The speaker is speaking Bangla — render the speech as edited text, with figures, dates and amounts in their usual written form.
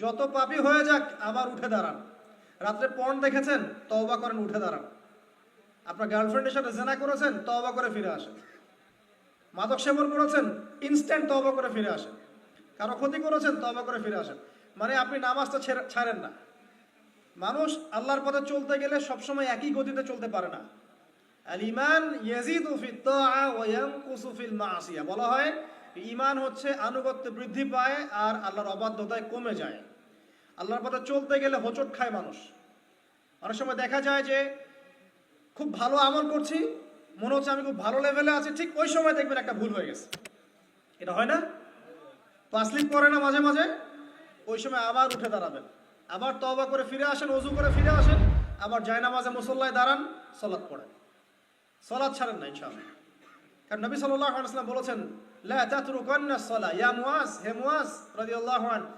যত পাপী হয়ে যাক আবার উঠে দাঁড়ান। রাত্রে পর্ন দেখেছেন, তওবা করেন, উঠে দাঁড়ান। আপনার গার্লফ্রেন্ডের সাথে জেনা করেছেন, তওবা করে ফিরে আসেন। মাদক সেবন করেছেন, ইনস্ট্যান্ট তওবা করে ফিরে আসেন। কারো ক্ষতি করেছেন, তওবা করে ফিরে আসেন। মানে আপনি নামাজটা ছাড়েন না। মানুষ আল্লাহর পথে চলতে গেলে সবসময় একই গতিতে চলতে পারে না। আল ঈমান ইয়াজিদু ফিত তাআ ওয়া ইয়ানকুসু ফিল মাসিয়া। বলা হয় ঈমান হচ্ছে আনুগত্যে বৃদ্ধি পায় আর আল্লাহর অবাধ্যতায় কমে যায়। আল্লাহর পথে চলতে গেলে হোঁচট খায় মানুষ। অনেক সময় দেখা যায় যে খুব ভালো আমল করছি, মনে হচ্ছে আমি খুব ভালো লেভেলে আছি, ঠিক ওই সময় দেখবেন একটা ভুল হয়ে গেছে। এটা হয় না? তাসলিম করে না মাঝে মাঝে? ওই সময় আবার উঠে দাঁড়াবেন, আবার তওবা করে ফিরে আসেন, ওযু করে ফিরে আসেন, আবার জায়নামাজে মুসল্লায় দাঁড়ান, সালাত পড়েন। সালাত ছাড়েন না ইনশাআল্লাহ। কারণ নবী সাল্লাল্লাহু আলাইহি ওয়াসাল্লাম বলেছেন, লা তাতরুকান্না সালাহ ইয়া মুআজ, হে মুআজ রাদিয়াল্লাহু আনহু,